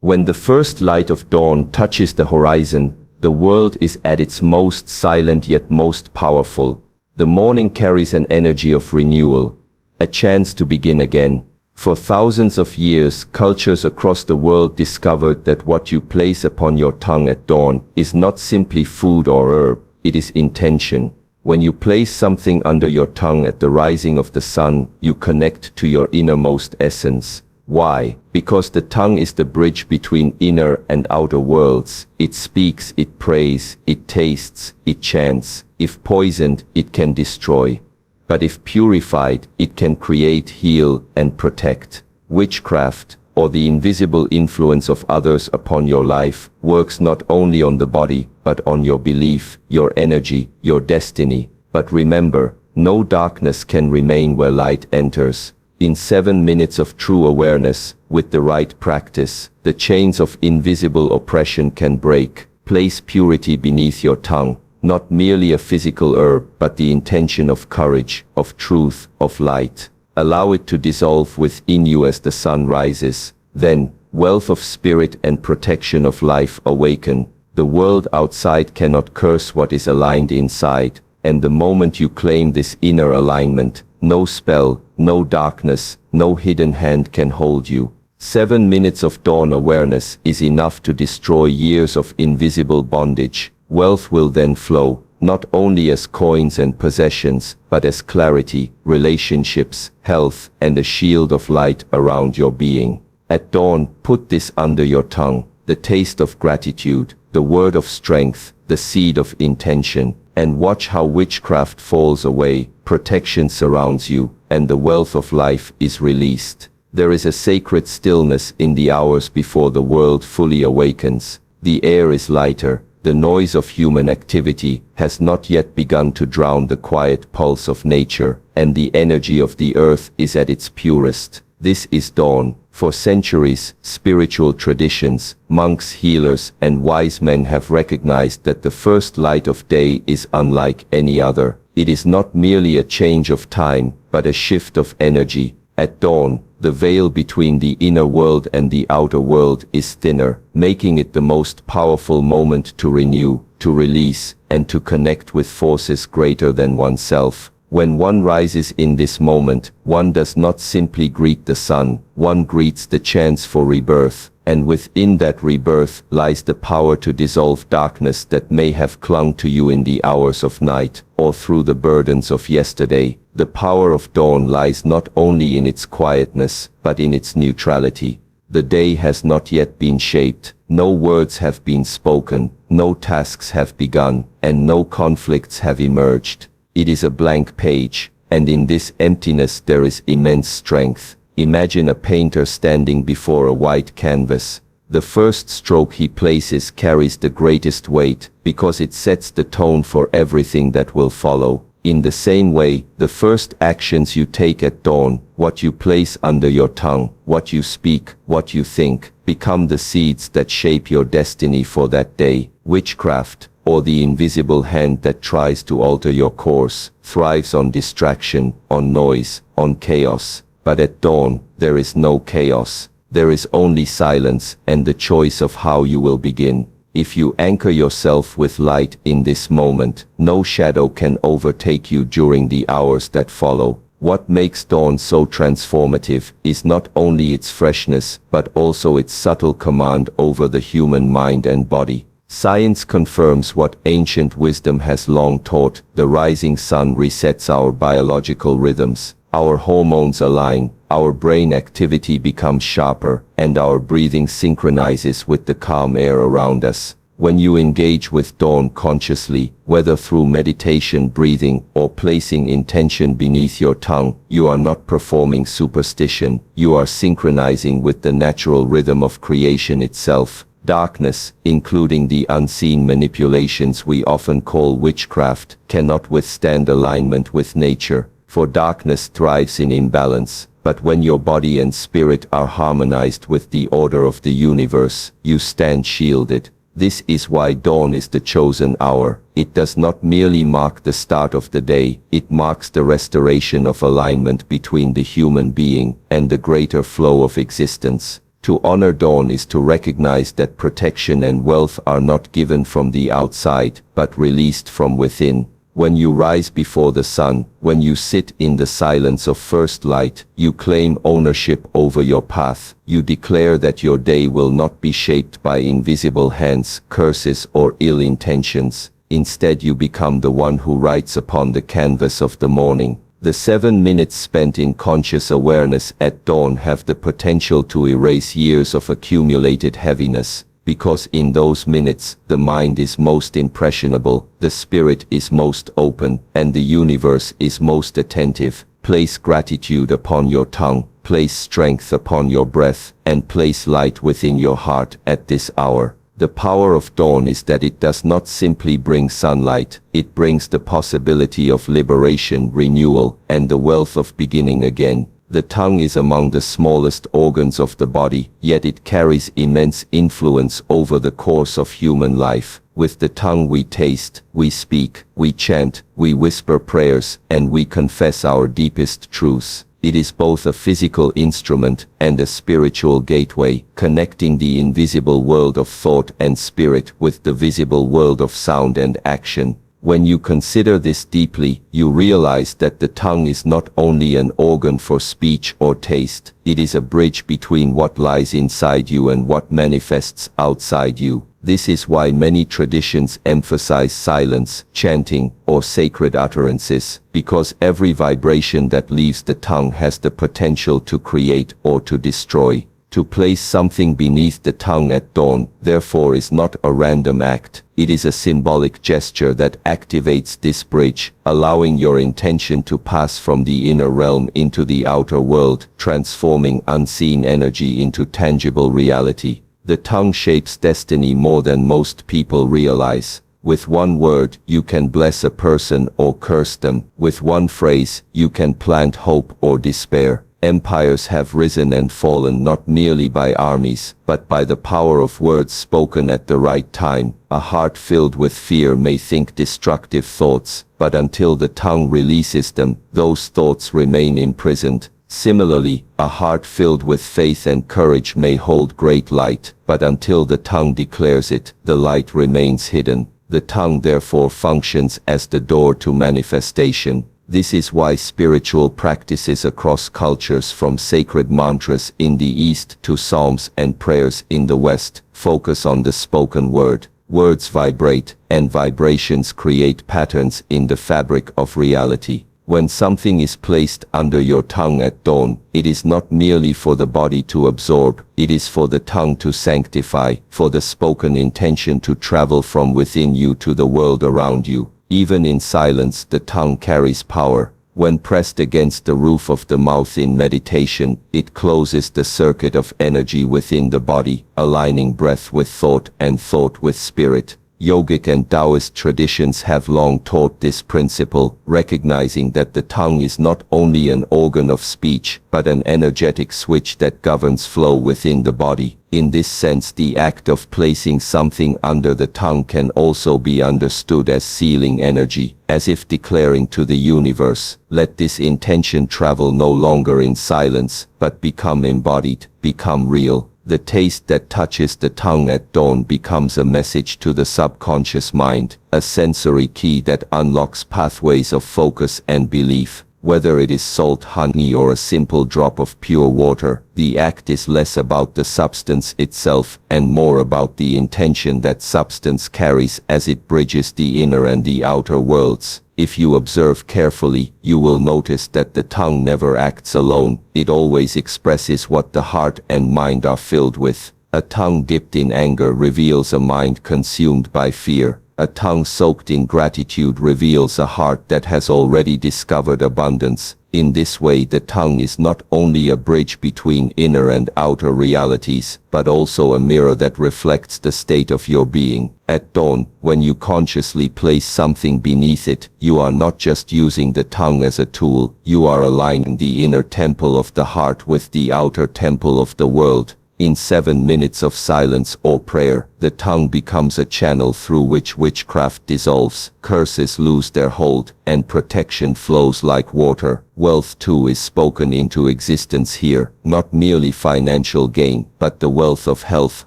When the first light of dawn touches the horizon, the world is at its most silent yet most powerful. The morning carries an energy of renewal, a chance to begin again. For thousands of years, cultures across the world discovered that what you place upon your tongue at dawn is not simply food or herb, it is intention. When you place something under your tongue at the rising of the sun, you connect to your innermost essence. Why? Because the tongue is the bridge between inner and outer worlds. It speaks, it prays, it tastes, it chants. If poisoned, it can destroy. But if purified, it can create, heal, and protect. Witchcraft, or the invisible influence of others upon your life, works not only on the body, but on your belief, your energy, your destiny. But remember, no darkness can remain where light enters. In 7 minutes of true awareness, with the right practice, the chains of invisible oppression can break. Place purity beneath your tongue, not merely a physical herb, but the intention of courage, of truth, of light. Allow it to dissolve within you as the sun rises. Then, wealth of spirit and protection of life awaken. The world outside cannot curse what is aligned inside, and the moment you claim this inner alignment, no spell, no darkness, no hidden hand can hold you. 7 minutes of dawn awareness is enough to destroy years of invisible bondage. Wealth will then flow, not only as coins and possessions, but as clarity, relationships, health, and a shield of light around your being. At dawn, put this under your tongue, the taste of gratitude, the word of strength, the seed of intention, and watch how witchcraft falls away, protection surrounds you, and the wealth of life is released. There is a sacred stillness in the hours before the world fully awakens. The air is lighter. The noise of human activity has not yet begun to drown the quiet pulse of nature, and the energy of the earth is at its purest. This is dawn. For centuries, spiritual traditions, monks, healers, and wise men have recognized that the first light of day is unlike any other. It is not merely a change of time, but a shift of energy. At dawn, the veil between the inner world and the outer world is thinner, making it the most powerful moment to renew, to release, and to connect with forces greater than oneself. When one rises in this moment, one does not simply greet the sun, one greets the chance for rebirth, and within that rebirth lies the power to dissolve darkness that may have clung to you in the hours of night, or through the burdens of yesterday. The power of dawn lies not only in its quietness, but in its neutrality. The day has not yet been shaped, no words have been spoken, no tasks have begun, and no conflicts have emerged. It is a blank page, and in this emptiness there is immense strength. Imagine a painter standing before a white canvas. The first stroke he places carries the greatest weight, because it sets the tone for everything that will follow. In the same way, the first actions you take at dawn, what you place under your tongue, what you speak, what you think, become the seeds that shape your destiny for that day. Witchcraft, or the invisible hand that tries to alter your course, thrives on distraction, on noise, on chaos. But at dawn, there is no chaos. There is only silence and the choice of how you will begin. If you anchor yourself with light in this moment, no shadow can overtake you during the hours that follow. What makes dawn so transformative is not only its freshness, but also its subtle command over the human mind and body. Science confirms what ancient wisdom has long taught: the rising sun resets our biological rhythms. Our hormones align, our brain activity becomes sharper, and our breathing synchronizes with the calm air around us. When you engage with dawn consciously, whether through meditation, breathing, or placing intention beneath your tongue, you are not performing superstition, you are synchronizing with the natural rhythm of creation itself. Darkness, including the unseen manipulations we often call witchcraft, cannot withstand alignment with nature, for darkness thrives in imbalance. But when your body and spirit are harmonized with the order of the universe, you stand shielded. This is why dawn is the chosen hour. It does not merely mark the start of the day, it marks the restoration of alignment between the human being and the greater flow of existence. To honor dawn is to recognize that protection and wealth are not given from the outside, but released from within. When you rise before the sun, when you sit in the silence of first light, you claim ownership over your path. You declare that your day will not be shaped by invisible hands, curses, or ill intentions. Instead, you become the one who writes upon the canvas of the morning. The 7 minutes spent in conscious awareness at dawn have the potential to erase years of accumulated heaviness. Because in those minutes, the mind is most impressionable, the spirit is most open, and the universe is most attentive. Place gratitude upon your tongue, place strength upon your breath, and place light within your heart at this hour. The power of dawn is that it does not simply bring sunlight, it brings the possibility of liberation, renewal, and the wealth of beginning again. The tongue is among the smallest organs of the body, yet it carries immense influence over the course of human life. With the tongue we taste, we speak, we chant, we whisper prayers, and we confess our deepest truths. It is both a physical instrument and a spiritual gateway, connecting the invisible world of thought and spirit with the visible world of sound and action. When you consider this deeply, you realize that the tongue is not only an organ for speech or taste, it is a bridge between what lies inside you and what manifests outside you. This is why many traditions emphasize silence, chanting, or sacred utterances, because every vibration that leaves the tongue has the potential to create or to destroy. To place something beneath the tongue at dawn, therefore, is not a random act. It is a symbolic gesture that activates this bridge, allowing your intention to pass from the inner realm into the outer world, transforming unseen energy into tangible reality. The tongue shapes destiny more than most people realize. With one word, you can bless a person or curse them. With one phrase, you can plant hope or despair. Empires have risen and fallen not merely by armies, but by the power of words spoken at the right time. A heart filled with fear may think destructive thoughts, but until the tongue releases them, those thoughts remain imprisoned. Similarly, a heart filled with faith and courage may hold great light, but until the tongue declares it, the light remains hidden. The tongue therefore functions as the door to manifestation. This is why spiritual practices across cultures, from sacred mantras in the East to psalms and prayers in the West, focus on the spoken word. Words vibrate, and vibrations create patterns in the fabric of reality. When something is placed under your tongue at dawn, it is not merely for the body to absorb, it is for the tongue to sanctify, for the spoken intention to travel from within you to the world around you. Even in silence, the tongue carries power. When pressed against the roof of the mouth in meditation, it closes the circuit of energy within the body, aligning breath with thought and thought with spirit. Yogic and Taoist traditions have long taught this principle, recognizing that the tongue is not only an organ of speech, but an energetic switch that governs flow within the body. In this sense, the act of placing something under the tongue can also be understood as sealing energy, as if declaring to the universe, let this intention travel no longer in silence, but become embodied, become real. The taste that touches the tongue at dawn becomes a message to the subconscious mind, a sensory key that unlocks pathways of focus and belief. Whether it is salt, honey, or a simple drop of pure water, the act is less about the substance itself and more about the intention that substance carries as it bridges the inner and the outer worlds. If you observe carefully, you will notice that the tongue never acts alone. It always expresses what the heart and mind are filled with. A tongue dipped in anger reveals a mind consumed by fear. A tongue soaked in gratitude reveals a heart that has already discovered abundance. In this way, the tongue is not only a bridge between inner and outer realities, but also a mirror that reflects the state of your being. At dawn, when you consciously place something beneath it, you are not just using the tongue as a tool, you are aligning the inner temple of the heart with the outer temple of the world. In 7 minutes of silence or prayer, the tongue becomes a channel through which witchcraft dissolves, curses lose their hold, and protection flows like water. Wealth too is spoken into existence here, not merely financial gain, but the wealth of health,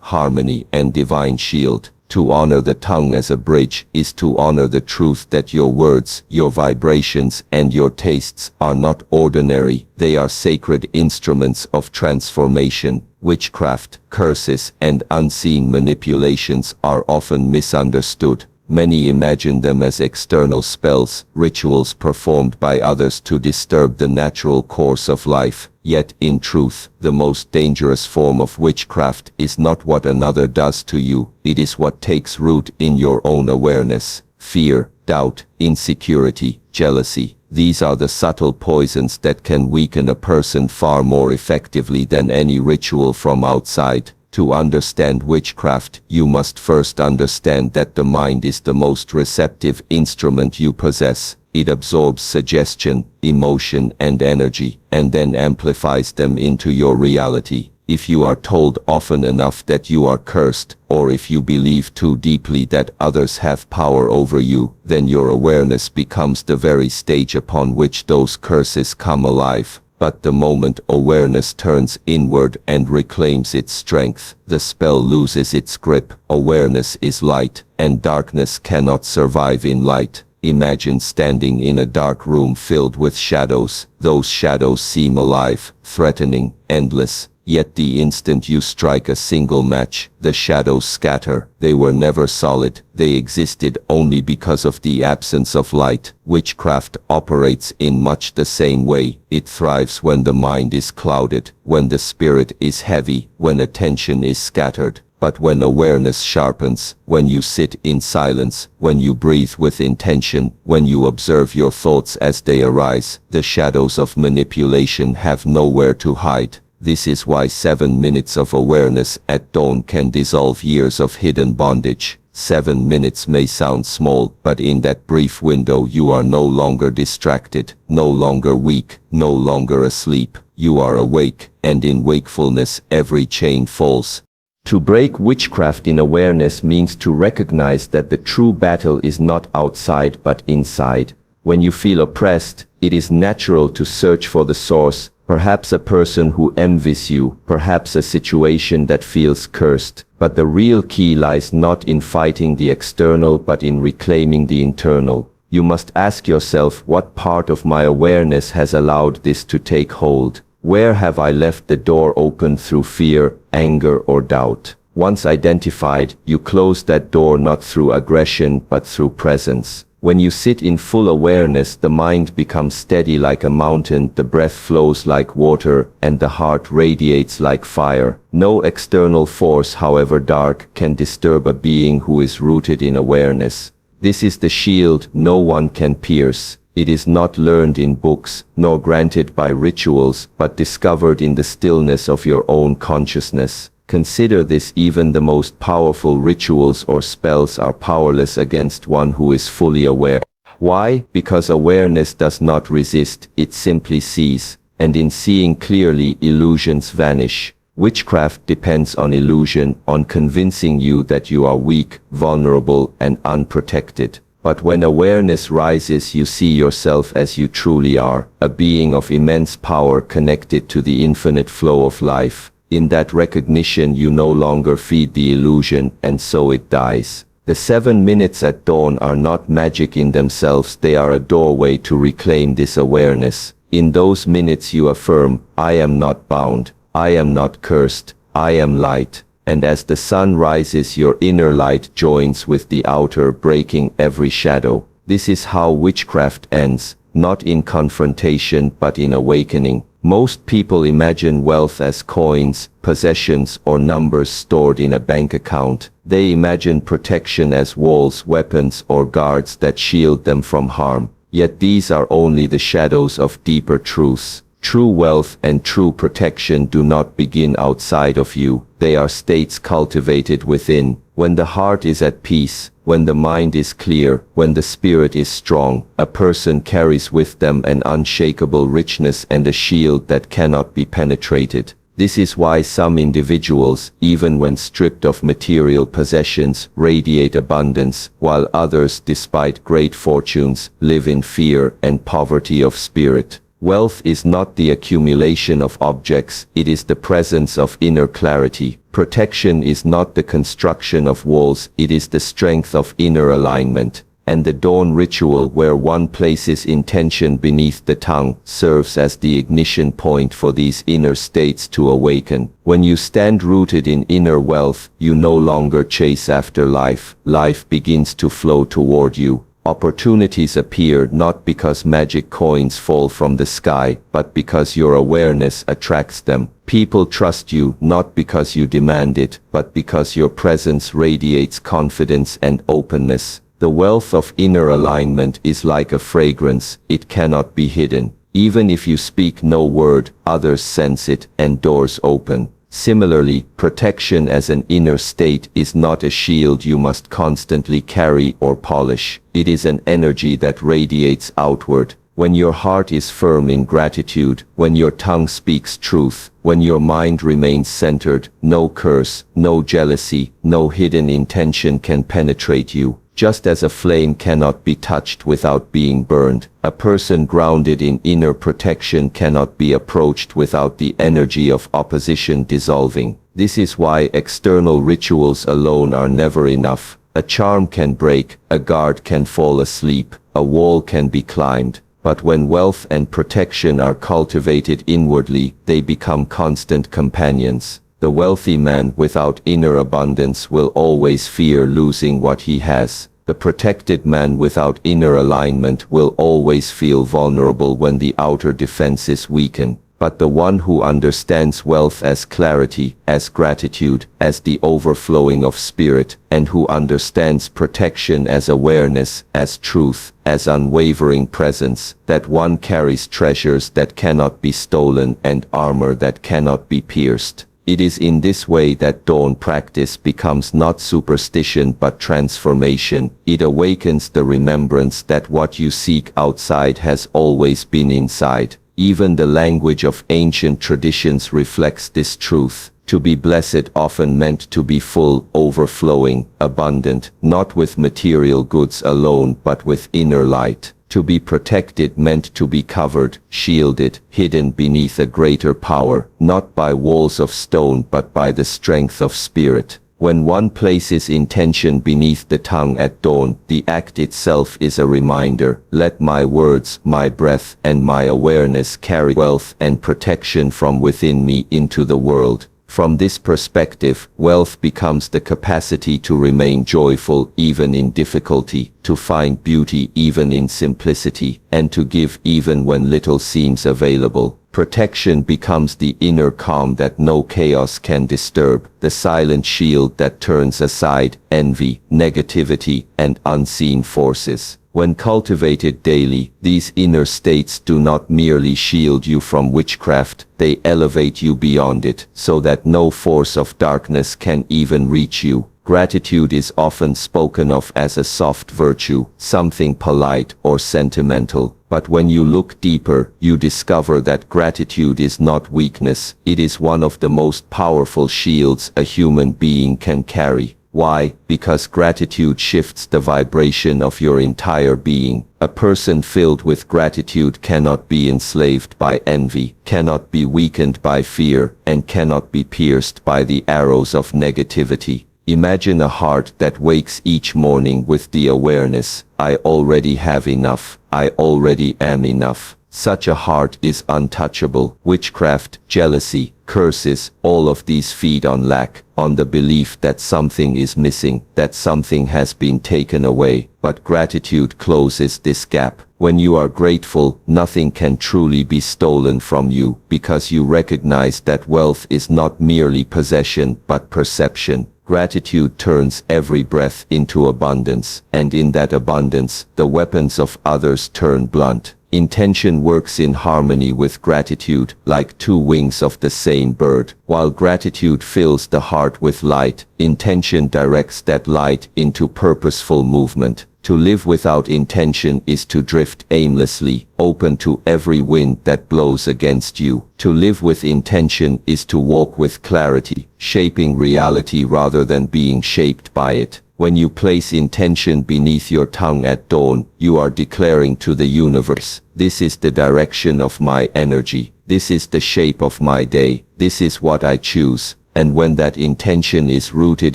harmony, and divine shield. To honor the tongue as a bridge is to honor the truth that your words, your vibrations, and your tastes are not ordinary. They are sacred instruments of transformation. Witchcraft, curses, and unseen manipulations are often misunderstood. Many imagine them as external spells, rituals performed by others to disturb the natural course of life. Yet, in truth, the most dangerous form of witchcraft is not what another does to you, it is what takes root in your own awareness. Fear, doubt, insecurity, jealousy. These are the subtle poisons that can weaken a person far more effectively than any ritual from outside. To understand witchcraft, you must first understand that the mind is the most receptive instrument you possess. It absorbs suggestion, emotion, and energy, and then amplifies them into your reality. If you are told often enough that you are cursed, or if you believe too deeply that others have power over you, then your awareness becomes the very stage upon which those curses come alive. But the moment awareness turns inward and reclaims its strength, the spell loses its grip. Awareness is light, and darkness cannot survive in light. Imagine standing in a dark room filled with shadows. Those shadows seem alive, threatening, endless. Yet the instant you strike a single match, the shadows scatter. They were never solid. They existed only because of the absence of light. Witchcraft operates in much the same way. It thrives when the mind is clouded, when the spirit is heavy, when attention is scattered. But when awareness sharpens, when you sit in silence, when you breathe with intention, when you observe your thoughts as they arise, the shadows of manipulation have nowhere to hide. This is why 7 minutes of awareness at dawn can dissolve years of hidden bondage. 7 minutes may sound small, but in that brief window you are no longer distracted, no longer weak, no longer asleep. You are awake, and in wakefulness every chain falls. To break witchcraft in awareness means to recognize that the true battle is not outside but inside. When you feel oppressed, it is natural to search for the source. Perhaps a person who envies you, perhaps a situation that feels cursed. But the real key lies not in fighting the external but in reclaiming the internal. You must ask yourself, what part of my awareness has allowed this to take hold? Where have I left the door open through fear, anger, or doubt? Once identified, you close that door not through aggression but through presence. When you sit in full awareness, the mind becomes steady like a mountain, the breath flows like water, and the heart radiates like fire. No external force, however dark, can disturb a being who is rooted in awareness. This is the shield no one can pierce. It is not learned in books, nor granted by rituals, but discovered in the stillness of your own consciousness. Consider this: even the most powerful rituals or spells are powerless against one who is fully aware. Why? Because awareness does not resist, it simply sees. And in seeing clearly, illusions vanish. Witchcraft depends on illusion, on convincing you that you are weak, vulnerable, and unprotected. But when awareness rises, you see yourself as you truly are, a being of immense power connected to the infinite flow of life. In that recognition, you no longer feed the illusion, and so it dies. The 7 minutes at dawn are not magic in themselves, they are a doorway to reclaim this awareness. In those minutes you affirm, I am not bound, I am not cursed, I am light. And as the sun rises, your inner light joins with the outer, breaking every shadow. This is how witchcraft ends, not in confrontation but in awakening. Most people imagine wealth as coins, possessions, or numbers stored in a bank account. They imagine protection as walls, weapons, or guards that shield them from harm. Yet these are only the shadows of deeper truths. True wealth and true protection do not begin outside of you. They are states cultivated within. When the heart is at peace, when the mind is clear, when the spirit is strong, a person carries with them an unshakable richness and a shield that cannot be penetrated. This is why some individuals, even when stripped of material possessions, radiate abundance, while others, despite great fortunes, live in fear and poverty of spirit. Wealth is not the accumulation of objects, it is the presence of inner clarity. Protection is not the construction of walls, it is the strength of inner alignment. And the dawn ritual, where one places intention beneath the tongue, serves as the ignition point for these inner states to awaken. When you stand rooted in inner wealth, you no longer chase after life. Life begins to flow toward you. Opportunities appear not because magic coins fall from the sky, but because your awareness attracts them. People trust you not because you demand it, but because your presence radiates confidence and openness. The wealth of inner alignment is like a fragrance, it cannot be hidden. Even if you speak no word, others sense it, and doors open. Similarly, protection as an inner state is not a shield you must constantly carry or polish. It is an energy that radiates outward. When your heart is firm in gratitude, when your tongue speaks truth, when your mind remains centered, no curse, no jealousy, no hidden intention can penetrate you. Just as a flame cannot be touched without being burned, a person grounded in inner protection cannot be approached without the energy of opposition dissolving. This is why external rituals alone are never enough. A charm can break, a guard can fall asleep, a wall can be climbed. But when wealth and protection are cultivated inwardly, they become constant companions. The wealthy man without inner abundance will always fear losing what he has. The protected man without inner alignment will always feel vulnerable when the outer defenses weaken. But the one who understands wealth as clarity, as gratitude, as the overflowing of spirit, and who understands protection as awareness, as truth, as unwavering presence, that one carries treasures that cannot be stolen and armor that cannot be pierced. It is in this way that dawn practice becomes not superstition but transformation. It awakens the remembrance that what you seek outside has always been inside. Even the language of ancient traditions reflects this truth. To be blessed often meant to be full, overflowing, abundant, not with material goods alone but with inner light. To be protected meant to be covered, shielded, hidden beneath a greater power, not by walls of stone but by the strength of spirit. When one places intention beneath the tongue at dawn, the act itself is a reminder. Let my words, my breath, and my awareness carry wealth and protection from within me into the world. From this perspective, wealth becomes the capacity to remain joyful even in difficulty, to find beauty even in simplicity, and to give even when little seems available. Protection becomes the inner calm that no chaos can disturb, the silent shield that turns aside envy, negativity, and unseen forces. When cultivated daily, these inner states do not merely shield you from witchcraft, they elevate you beyond it, so that no force of darkness can even reach you. Gratitude is often spoken of as a soft virtue, something polite or sentimental. But when you look deeper, you discover that gratitude is not weakness, it is one of the most powerful shields a human being can carry. Why? Because gratitude shifts the vibration of your entire being. A person filled with gratitude cannot be enslaved by envy, cannot be weakened by fear, and cannot be pierced by the arrows of negativity. Imagine a heart that wakes each morning with the awareness, I already have enough, I already am enough. Such a heart is untouchable. Witchcraft, jealousy, curses, all of these feed on lack, on the belief that something is missing, that something has been taken away. But gratitude closes this gap. When you are grateful, nothing can truly be stolen from you, because you recognize that wealth is not merely possession, but perception. Gratitude turns every breath into abundance, and in that abundance, the weapons of others turn blunt. Intention works in harmony with gratitude, like two wings of the same bird. While gratitude fills the heart with light, intention directs that light into purposeful movement. To live without intention is to drift aimlessly, open to every wind that blows against you. To live with intention is to walk with clarity, shaping reality rather than being shaped by it. When you place intention beneath your tongue at dawn, you are declaring to the universe, "This is the direction of my energy. This is the shape of my day. This is what I choose." And when that intention is rooted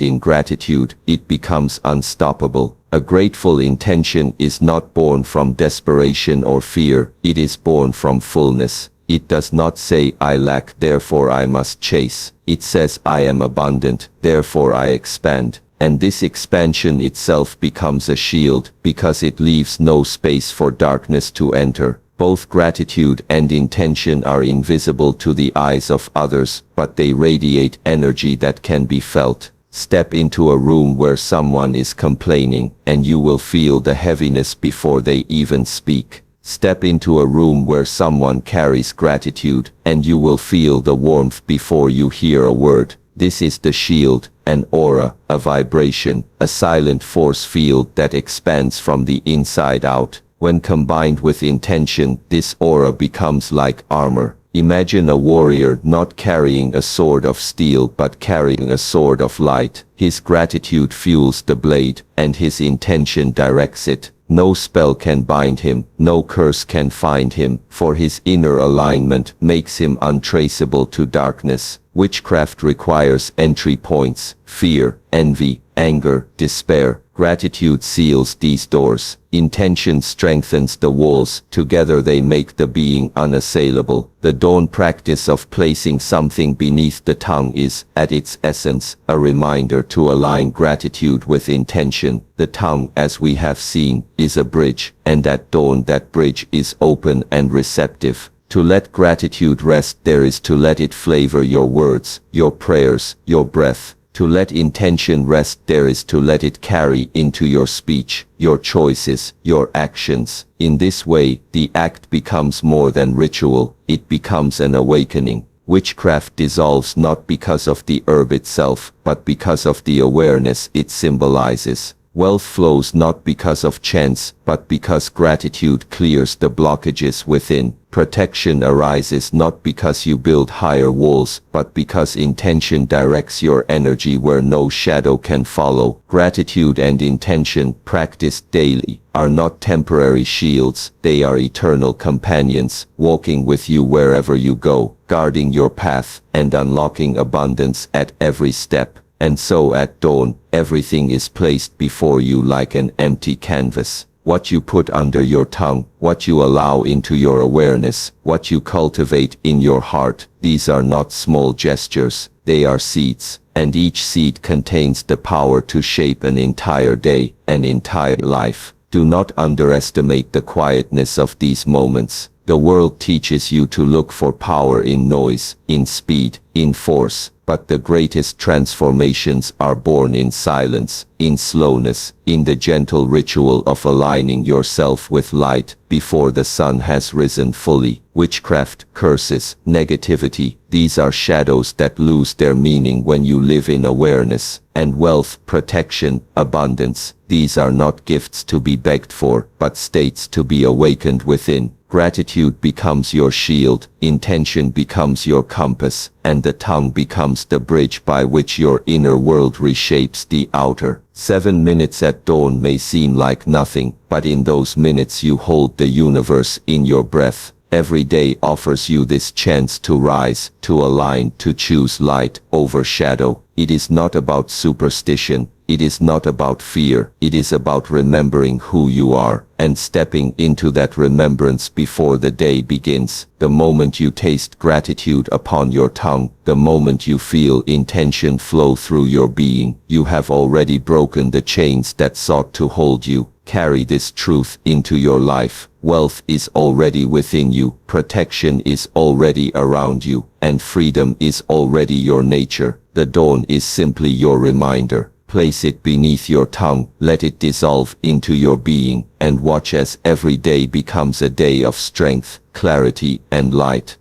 in gratitude, it becomes unstoppable. A grateful intention is not born from desperation or fear, it is born from fullness. It does not say, "I lack, therefore I must chase." It says, "I am abundant, therefore I expand." And this expansion itself becomes a shield, because it leaves no space for darkness to enter. Both gratitude and intention are invisible to the eyes of others, but they radiate energy that can be felt. Step into a room where someone is complaining, and you will feel the heaviness before they even speak. Step into a room where someone carries gratitude, and you will feel the warmth before you hear a word. This is the shield, an aura, a vibration, a silent force field that expands from the inside out. When combined with intention, this aura becomes like armor. Imagine a warrior not carrying a sword of steel but carrying a sword of light. His gratitude fuels the blade, and his intention directs it. No spell can bind him, no curse can find him, for his inner alignment makes him untraceable to darkness. Witchcraft requires entry points: fear, envy, anger, despair. Gratitude seals these doors. Intention strengthens the walls. Together they make the being unassailable. The dawn practice of placing something beneath the tongue is, at its essence, a reminder to align gratitude with intention. The tongue, as we have seen, is a bridge, and at dawn that bridge is open and receptive. To let gratitude rest there is to let it flavor your words, your prayers, your breath. To let intention rest there is to let it carry into your speech, your choices, your actions. In this way, the act becomes more than ritual, it becomes an awakening. Witchcraft dissolves not because of the herb itself, but because of the awareness it symbolizes. Wealth flows not because of chance, but because gratitude clears the blockages within. Protection arises not because you build higher walls, but because intention directs your energy where no shadow can follow. Gratitude and intention, practiced daily, are not temporary shields, they are eternal companions, walking with you wherever you go, guarding your path, and unlocking abundance at every step. And so at dawn, everything is placed before you like an empty canvas. What you put under your tongue, what you allow into your awareness, what you cultivate in your heart, these are not small gestures, they are seeds, and each seed contains the power to shape an entire day, an entire life. Do not underestimate the quietness of these moments. The world teaches you to look for power in noise, in speed, in force. But the greatest transformations are born in silence, in slowness, in the gentle ritual of aligning yourself with light before the sun has risen fully. Witchcraft, curses, negativity, these are shadows that lose their meaning when you live in awareness. And wealth, protection, abundance, these are not gifts to be begged for, but states to be awakened within. Gratitude becomes your shield, intention becomes your compass, and the tongue becomes the bridge by which your inner world reshapes the outer. 7 minutes at dawn may seem like nothing, but in those minutes you hold the universe in your breath. Every day offers you this chance to rise, to align, to choose light over shadow. It is not about superstition. It is not about fear, it is about remembering who you are, and stepping into that remembrance before the day begins. The moment you taste gratitude upon your tongue, the moment you feel intention flow through your being, you have already broken the chains that sought to hold you. Carry this truth into your life. Wealth is already within you, protection is already around you, and freedom is already your nature. The dawn is simply your reminder. Place it beneath your tongue, let it dissolve into your being, and watch as every day becomes a day of strength, clarity, and light.